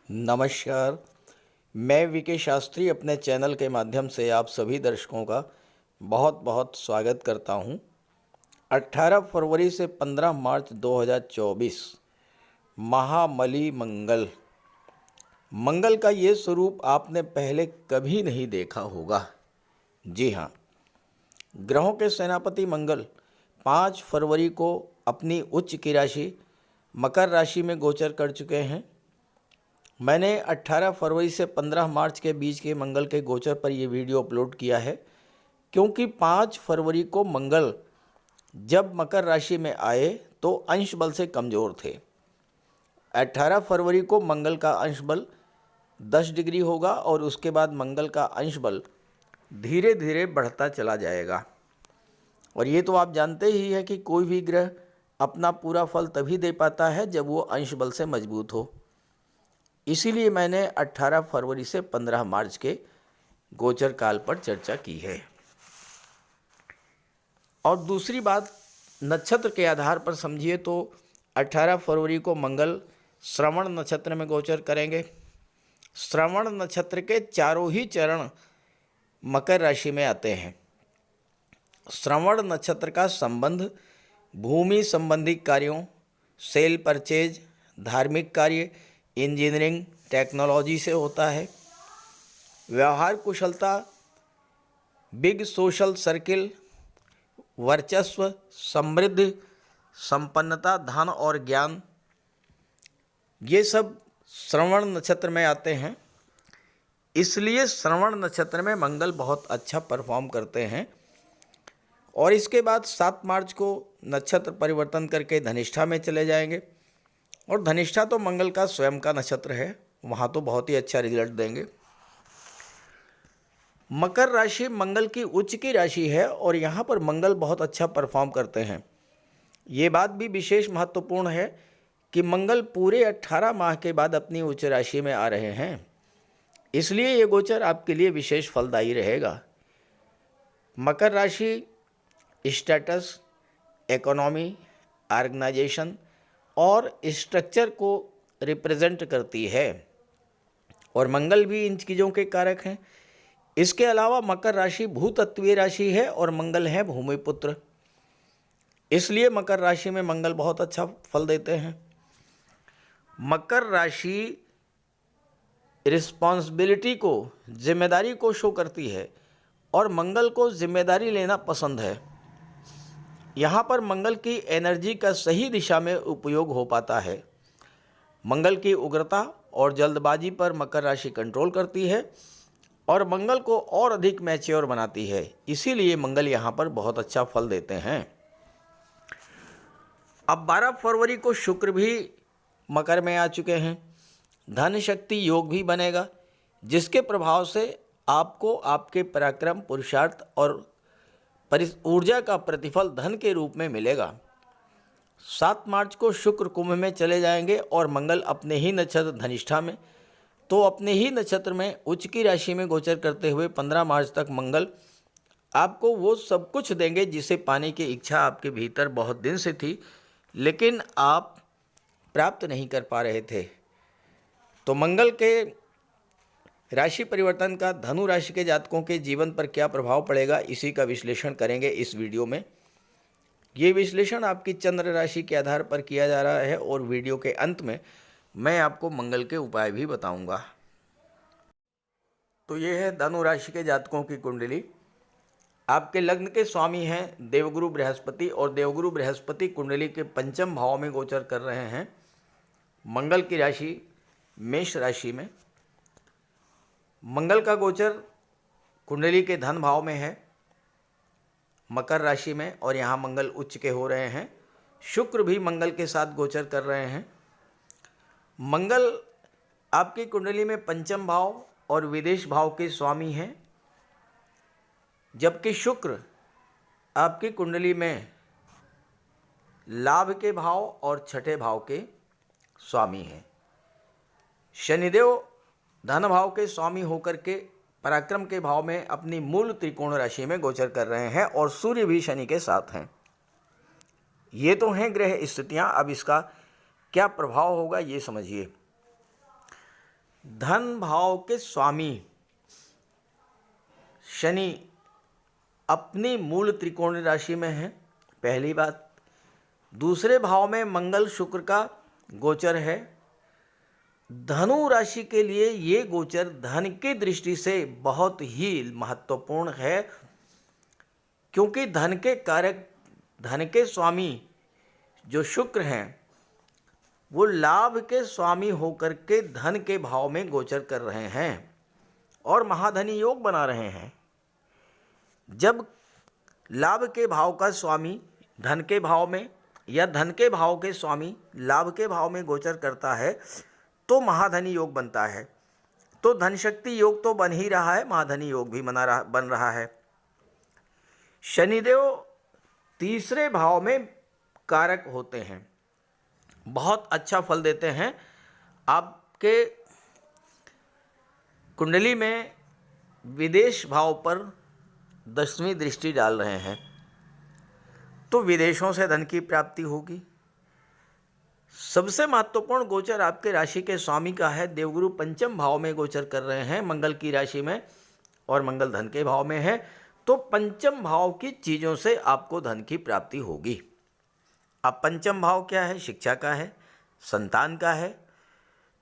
नमस्कार। मैं वीके शास्त्री अपने चैनल के माध्यम से आप सभी दर्शकों का बहुत बहुत स्वागत करता हूं। 18 फरवरी से 15 मार्च 2024 महामली मंगल। मंगल का ये स्वरूप आपने पहले कभी नहीं देखा होगा। जी हाँ, ग्रहों के सेनापति मंगल 5 फरवरी को अपनी उच्च की राशि मकर राशि में गोचर कर चुके हैं। मैंने 18 फरवरी से 15 मार्च के बीच के मंगल के गोचर पर यह वीडियो अपलोड किया है, क्योंकि 5 फरवरी को मंगल जब मकर राशि में आए तो अंश बल से कमज़ोर थे। 18 फरवरी को मंगल का अंश बल 10 डिग्री होगा और उसके बाद मंगल का अंश बल धीरे धीरे बढ़ता चला जाएगा। और ये तो आप जानते ही है कि कोई भी ग्रह अपना पूरा फल तभी दे पाता है जब वो अंश बल से मजबूत हो। इसीलिए मैंने 18 फरवरी से 15 मार्च के गोचर काल पर चर्चा की है। और दूसरी बात, नक्षत्र के आधार पर समझिए तो 18 फरवरी को मंगल श्रवण नक्षत्र में गोचर करेंगे। श्रवण नक्षत्र के चारों ही चरण मकर राशि में आते हैं। श्रवण नक्षत्र का संबंध भूमि संबंधी कार्यों, सेल परचेज, धार्मिक कार्य, इंजीनियरिंग, टेक्नोलॉजी से होता है। व्यवहार कुशलता, बिग सोशल सर्किल, वर्चस्व, समृद्धि, संपन्नता, धन और ज्ञान, ये सब श्रवण नक्षत्र में आते हैं। इसलिए श्रवण नक्षत्र में मंगल बहुत अच्छा परफॉर्म करते हैं। और इसके बाद 7 मार्च को नक्षत्र परिवर्तन करके धनिष्ठा में चले जाएंगे। और धनिष्ठा तो मंगल का स्वयं का नक्षत्र है, वहाँ तो बहुत ही अच्छा रिजल्ट देंगे। मकर राशि मंगल की उच्च की राशि है और यहाँ पर मंगल बहुत अच्छा परफॉर्म करते हैं। ये बात भी विशेष महत्वपूर्ण है कि मंगल पूरे 18 माह के बाद अपनी उच्च राशि में आ रहे हैं। इसलिए ये गोचर आपके लिए विशेष फलदायी रहेगा। मकर राशि स्टेटस, इकोनॉमी, ऑर्गेनाइजेशन और स्ट्रक्चर को रिप्रेजेंट करती है और मंगल भी इन चीज़ों के कारक हैं। इसके अलावा मकर राशि भूतत्वीय राशि है और मंगल है भूमिपुत्र। इसलिए मकर राशि में मंगल बहुत अच्छा फल देते हैं। मकर राशि रिस्पॉन्सिबिलिटी को, जिम्मेदारी को शो करती है और मंगल को जिम्मेदारी लेना पसंद है। यहाँ पर मंगल की एनर्जी का सही दिशा में उपयोग हो पाता है। मंगल की उग्रता और जल्दबाजी पर मकर राशि कंट्रोल करती है और मंगल को और अधिक मैच्योर बनाती है। इसीलिए मंगल यहाँ पर बहुत अच्छा फल देते हैं। अब 12 फरवरी को शुक्र भी मकर में आ चुके हैं। धन शक्ति योग भी बनेगा, जिसके प्रभाव से आपको आपके पराक्रम, पुरुषार्थ और ऊर्जा का प्रतिफल धन के रूप में मिलेगा। 7 मार्च को शुक्र कुंभ में चले जाएंगे और मंगल अपने ही नक्षत्र धनिष्ठा में, तो अपने ही नक्षत्र में उच्च की राशि में गोचर करते हुए 15 मार्च तक मंगल आपको वो सब कुछ देंगे जिसे पाने की इच्छा आपके भीतर बहुत दिन से थी, लेकिन आप प्राप्त नहीं कर पा रहे थे। तो मंगल के राशि परिवर्तन का धनु राशि के जातकों के जीवन पर क्या प्रभाव पड़ेगा, इसी का विश्लेषण करेंगे इस वीडियो में। ये विश्लेषण आपकी चंद्र राशि के आधार पर किया जा रहा है और वीडियो के अंत में मैं आपको मंगल के उपाय भी बताऊंगा। तो ये है धनु राशि के जातकों की कुंडली। आपके लग्न के स्वामी हैं देवगुरु बृहस्पति और देवगुरु बृहस्पति कुंडली के पंचम भाव में गोचर कर रहे हैं। मंगल की राशि मेष राशि में। मंगल का गोचर कुंडली के धन भाव में है मकर राशि में और यहाँ मंगल उच्च के हो रहे हैं। शुक्र भी मंगल के साथ गोचर कर रहे हैं। मंगल आपकी कुंडली में पंचम भाव और विदेश भाव के स्वामी हैं, जबकि शुक्र आपकी कुंडली में लाभ के भाव और छठे भाव के स्वामी हैं। शनिदेव धन भाव के स्वामी होकर के पराक्रम के भाव में अपनी मूल त्रिकोण राशि में गोचर कर रहे हैं और सूर्य भी शनि के साथ हैं। ये तो हैं ग्रह स्थितियाँ। अब इसका क्या प्रभाव होगा ये समझिए। धन भाव के स्वामी शनि अपनी मूल त्रिकोणीय राशि में है, पहली बात। दूसरे भाव में मंगल शुक्र का गोचर है। धनु राशि के लिए ये गोचर धन की दृष्टि से बहुत ही महत्वपूर्ण है, क्योंकि धन के कारक, धन के स्वामी जो शुक्र हैं, वो लाभ के स्वामी होकर के धन के भाव में गोचर कर रहे हैं और महाधनी योग बना रहे हैं। जब लाभ के भाव का स्वामी धन के भाव में या धन के भाव के स्वामी लाभ के भाव में गोचर करता है तो महाधनी योग बनता है। तो धन शक्ति योग तो बन ही रहा है, महाधनी योग भी बन रहा है। शनिदेव तीसरे भाव में कारक होते हैं, बहुत अच्छा फल देते हैं। आपके कुंडली में विदेश भाव पर 10वीं दृष्टि डाल रहे हैं, तो विदेशों से धन की प्राप्ति होगी। सबसे महत्वपूर्ण गोचर आपके राशि के स्वामी का है। देवगुरु पंचम भाव में गोचर कर रहे हैं, मंगल की राशि में, और मंगल धन के भाव में है। तो पंचम भाव की चीज़ों से आपको धन की प्राप्ति होगी। अब पंचम भाव क्या है? शिक्षा का है, संतान का है।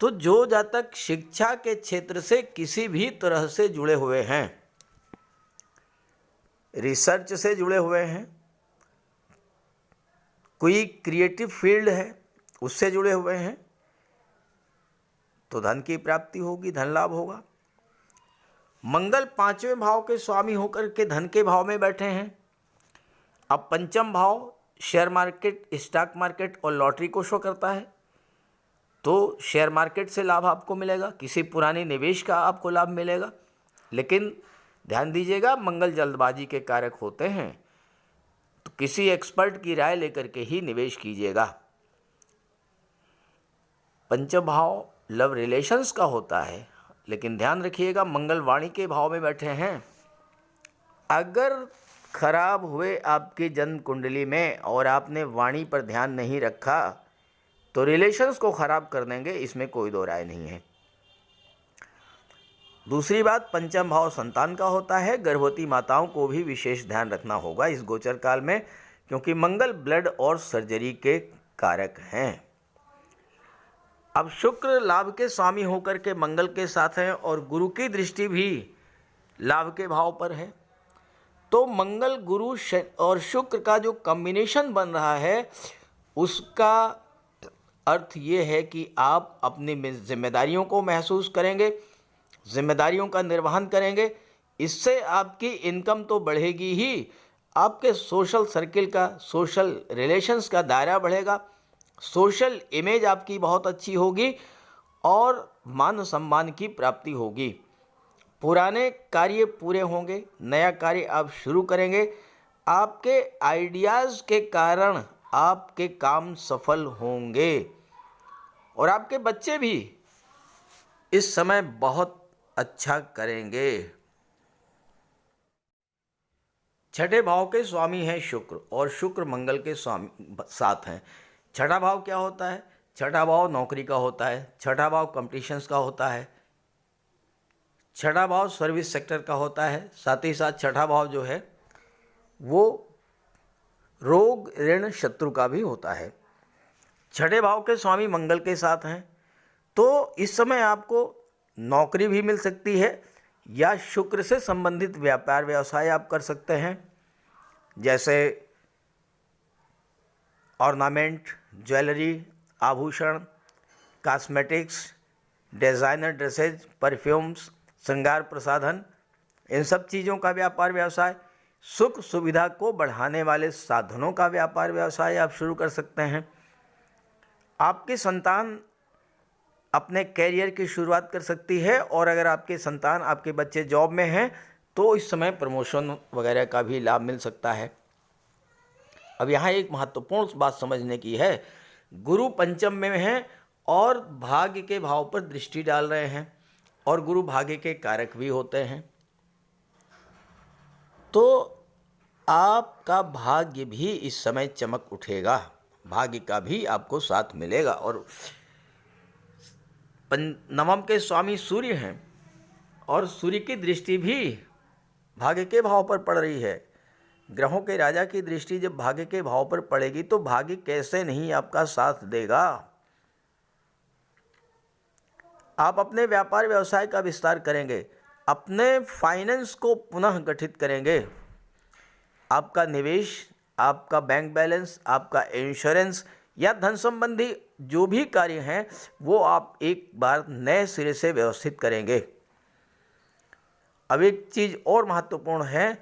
तो जो जातक शिक्षा के क्षेत्र से किसी भी तरह से जुड़े हुए हैं, रिसर्च से जुड़े हुए हैं, कोई क्रिएटिव फील्ड है उससे जुड़े हुए हैं, तो धन की प्राप्ति होगी, धन लाभ होगा। मंगल 5वें भाव के स्वामी होकर के धन के भाव में बैठे हैं। अब पंचम भाव शेयर मार्केट, स्टॉक मार्केट और लॉटरी को शो करता है, तो शेयर मार्केट से लाभ आपको मिलेगा, किसी पुराने निवेश का आपको लाभ मिलेगा। लेकिन ध्यान दीजिएगा, मंगल जल्दबाजी के कारक होते हैं, तो किसी एक्सपर्ट की राय लेकर के ही निवेश कीजिएगा। पंचम भाव लव रिलेशंस का होता है, लेकिन ध्यान रखिएगा मंगल वाणी के भाव में बैठे हैं। अगर खराब हुए आपकी जन्म कुंडली में और आपने वाणी पर ध्यान नहीं रखा तो रिलेशंस को खराब कर देंगे, इसमें कोई दो राय नहीं है। दूसरी बात, पंचम भाव संतान का होता है। गर्भवती माताओं को भी विशेष ध्यान रखना होगा इस गोचर काल में, क्योंकि मंगल ब्लड और सर्जरी के कारक हैं। अब शुक्र लाभ के स्वामी होकर के मंगल के साथ हैं और गुरु की दृष्टि भी लाभ के भाव पर है। तो मंगल गुरु और शुक्र का जो कॉम्बिनेशन बन रहा है, उसका अर्थ ये है कि आप अपनी जिम्मेदारियों को महसूस करेंगे, जिम्मेदारियों का निर्वहन करेंगे। इससे आपकी इनकम तो बढ़ेगी ही, आपके सोशल सर्किल का, सोशल रिलेशंस का दायरा बढ़ेगा, सोशल इमेज आपकी बहुत अच्छी होगी और मान सम्मान की प्राप्ति होगी। पुराने कार्य पूरे होंगे, नया कार्य आप शुरू करेंगे। आपके आइडियाज़ के कारण आपके काम सफल होंगे और आपके बच्चे भी इस समय बहुत अच्छा करेंगे। छठे भाव के स्वामी हैं शुक्र और शुक्र मंगल के स्वामी साथ हैं। छठा भाव क्या होता है? छठा भाव नौकरी का होता है, छठा भाव कॉम्पिटिशन्स का होता है, छठा भाव सर्विस सेक्टर का होता है। साथ ही साथ छठा भाव जो है वो रोग, ऋण, शत्रु का भी होता है। छठे भाव के स्वामी मंगल के साथ हैं, तो इस समय आपको नौकरी भी मिल सकती है या शुक्र से संबंधित व्यापार व्यवसाय आप कर सकते हैं, जैसे ऑर्नामेंट, ज्वेलरी, आभूषण, कॉस्मेटिक्स, डिज़ाइनर ड्रेसेज, परफ्यूम्स, श्रृंगार प्रसाधन, इन सब चीज़ों का व्यापार व्यवसाय। सुख सुविधा को बढ़ाने वाले साधनों का व्यापार व्यवसाय आप शुरू कर सकते हैं। आपकी संतान अपने कैरियर की शुरुआत कर सकती है और अगर आपके संतान, आपके बच्चे जॉब में हैं तो इस समय प्रमोशन वगैरह का भी लाभ मिल सकता है। अब यहाँ एक महत्वपूर्ण बात समझने की है, गुरु पंचम में हैं और भाग्य के भाव पर दृष्टि डाल रहे हैं और गुरु भाग्य के कारक भी होते हैं, तो आपका भाग्य भी इस समय चमक उठेगा, भाग्य का भी आपको साथ मिलेगा। और नवम के स्वामी सूर्य हैं और सूर्य की दृष्टि भी भाग्य के भाव पर पड़ रही है। ग्रहों के राजा की दृष्टि जब भाग्य के भाव पर पड़ेगी तो भाग्य कैसे नहीं आपका साथ देगा। आप अपने व्यापार व्यवसाय का विस्तार करेंगे, अपने फाइनेंस को पुनः गठित करेंगे। आपका निवेश, आपका बैंक बैलेंस, आपका इंश्योरेंस या धन संबंधी जो भी कार्य हैं वो आप एक बार नए सिरे से व्यवस्थित करेंगे। अब एक चीज़ और महत्वपूर्ण है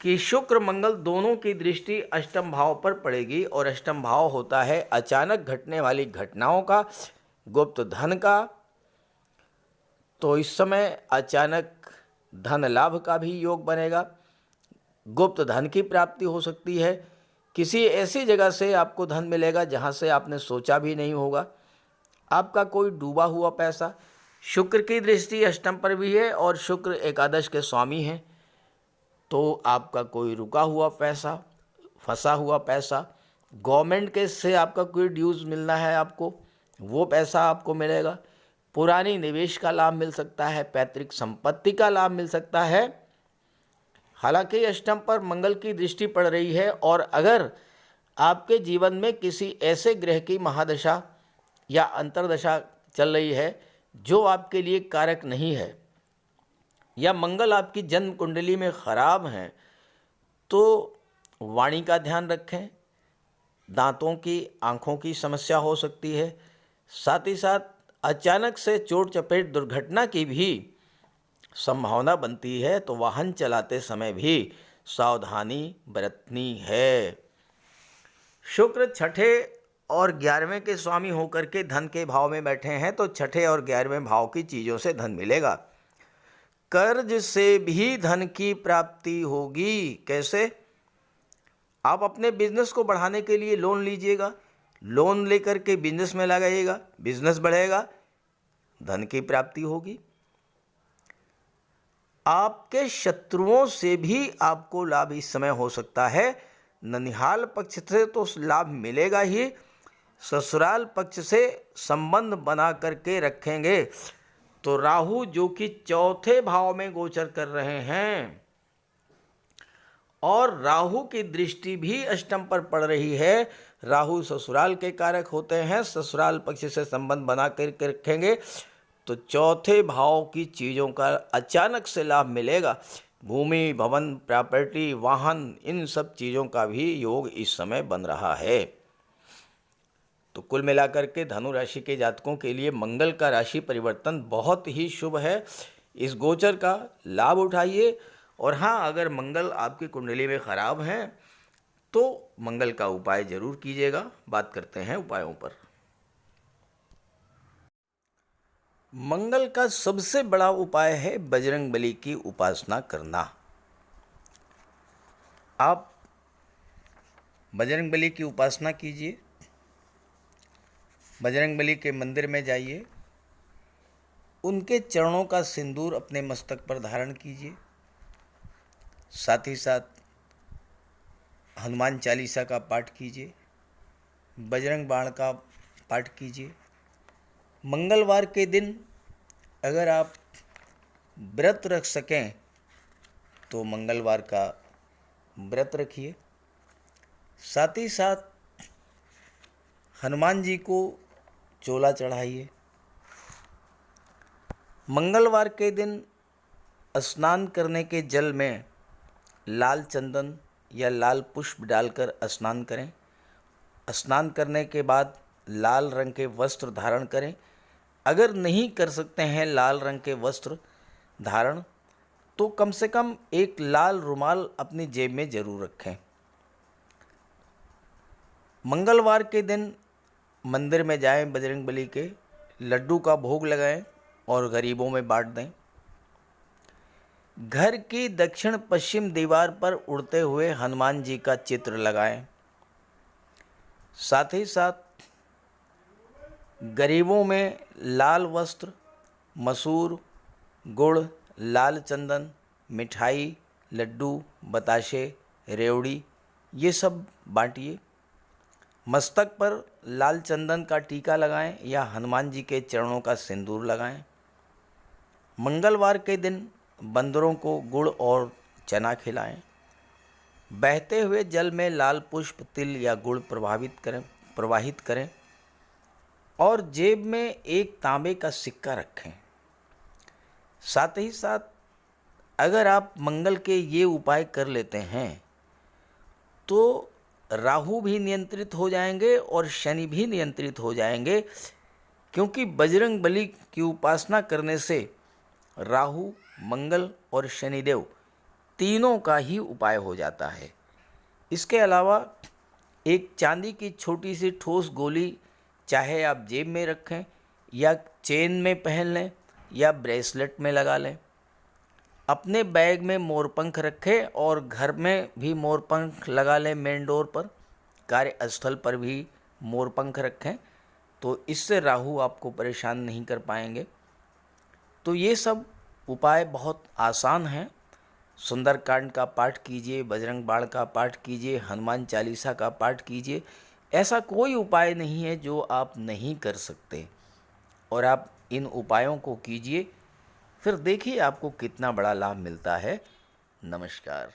कि शुक्र मंगल दोनों की दृष्टि अष्टम भाव पर पड़ेगी और अष्टम भाव होता है अचानक घटने वाली घटनाओं का, गुप्त धन का। तो इस समय अचानक धन लाभ का भी योग बनेगा, गुप्त धन की प्राप्ति हो सकती है। किसी ऐसी जगह से आपको धन मिलेगा जहां से आपने सोचा भी नहीं होगा। आपका कोई डूबा हुआ पैसा, शुक्र की दृष्टि अष्टम पर भी है और शुक्र एकादश के स्वामी हैं, तो आपका कोई रुका हुआ पैसा, फंसा हुआ पैसा, गवर्नमेंट के से आपका कोई ड्यूज़ मिलना है आपको, वो पैसा आपको मिलेगा। पुरानी निवेश का लाभ मिल सकता है, पैतृक संपत्ति का लाभ मिल सकता है। हालांकि अष्टम पर मंगल की दृष्टि पड़ रही है और अगर आपके जीवन में किसी ऐसे ग्रह की महादशा या अंतर्दशा चल रही है जो आपके लिए कारक नहीं है या मंगल आपकी जन्म कुंडली में खराब हैं, तो वाणी का ध्यान रखें। दांतों की, आँखों की समस्या हो सकती है। साथ ही साथ अचानक से चोट चपेट दुर्घटना की भी संभावना बनती है, तो वाहन चलाते समय भी सावधानी बरतनी है। शुक्र छठे और 11वें के स्वामी होकर के धन के भाव में बैठे हैं, तो छठे और 11वें भाव की चीज़ों से धन मिलेगा। कर्ज से भी धन की प्राप्ति होगी। कैसे? आप अपने बिजनेस को बढ़ाने के लिए लोन लीजिएगा, लोन लेकर के बिजनेस में लगाइएगा, बिजनेस बढ़ेगा, धन की प्राप्ति होगी। आपके शत्रुओं से भी आपको लाभ इस समय हो सकता है। ननिहाल पक्ष से तो लाभ मिलेगा ही, ससुराल पक्ष से संबंध बना करके रखेंगे। तो राहु जो कि चौथे भाव में गोचर कर रहे हैं और राहु की दृष्टि भी अष्टम पर पड़ रही है। राहु ससुराल के कारक होते हैं, ससुराल पक्ष से संबंध बना करके रखेंगे तो चौथे भाव की चीज़ों का अचानक से लाभ मिलेगा। भूमि, भवन, प्रॉपर्टी, वाहन, इन सब चीज़ों का भी योग इस समय बन रहा है। तो कुल मिलाकर के धनु राशि के जातकों के लिए मंगल का राशि परिवर्तन बहुत ही शुभ है। इस गोचर का लाभ उठाइए। और हाँ, अगर मंगल आपकी कुंडली में खराब हैं तो मंगल का उपाय जरूर कीजिएगा। बात करते हैं उपायों पर। मंगल का सबसे बड़ा उपाय है बजरंगबली की उपासना करना। आप बजरंगबली की उपासना कीजिए, बजरंगबली के मंदिर में जाइए, उनके चरणों का सिंदूर अपने मस्तक पर धारण कीजिए। साथ ही साथ हनुमान चालीसा का पाठ कीजिए, बजरंग बाण का पाठ कीजिए। मंगलवार के दिन अगर आप व्रत रख सकें तो मंगलवार का व्रत रखिए। साथ ही साथ हनुमान जी को चोला चढ़ाइए। मंगलवार के दिन स्नान करने के जल में लाल चंदन या लाल पुष्प डालकर स्नान करें। स्नान करने के बाद लाल रंग के वस्त्र धारण करें। अगर नहीं कर सकते हैं लाल रंग के वस्त्र धारण, तो कम से कम एक लाल रुमाल अपनी जेब में जरूर रखें। मंगलवार के दिन मंदिर में जाएं, बजरंगबली के लड्डू का भोग लगाएं और गरीबों में बांट दें। घर की दक्षिण पश्चिम दीवार पर उड़ते हुए हनुमान जी का चित्र लगाएं। साथ ही साथ गरीबों में लाल वस्त्र, मसूर, गुड़, लाल चंदन, मिठाई, लड्डू, बताशे, रेवड़ी ये सब बांटिए। मस्तक पर लाल चंदन का टीका लगाएं या हनुमान जी के चरणों का सिंदूर लगाएं। मंगलवार के दिन बंदरों को गुड़ और चना खिलाएं। बहते हुए जल में लाल पुष्प, तिल या गुड़ प्रवाहित करें और जेब में एक तांबे का सिक्का रखें। साथ ही साथ अगर आप मंगल के ये उपाय कर लेते हैं तो राहु भी नियंत्रित हो जाएंगे और शनि भी नियंत्रित हो जाएंगे, क्योंकि बजरंग बली की उपासना करने से राहु, मंगल और शनिदेव तीनों का ही उपाय हो जाता है। इसके अलावा एक चांदी की छोटी सी ठोस गोली चाहे आप जेब में रखें या चेन में पहन लें या ब्रेसलेट में लगा लें। अपने बैग में मोरपंख रखें और घर में भी मोरपंख लगा लें। मेन डोर पर, कार्यस्थल पर भी मोरपंख रखें, तो इससे राहु आपको परेशान नहीं कर पाएंगे। तो ये सब उपाय बहुत आसान हैं। सुंदरकांड का पाठ कीजिए, बजरंग बाण का पाठ कीजिए, हनुमान चालीसा का पाठ कीजिए। ऐसा कोई उपाय नहीं है जो आप नहीं कर सकते, और आप इन उपायों को कीजिए, फिर देखिए आपको कितना बड़ा लाभ मिलता है। नमस्कार।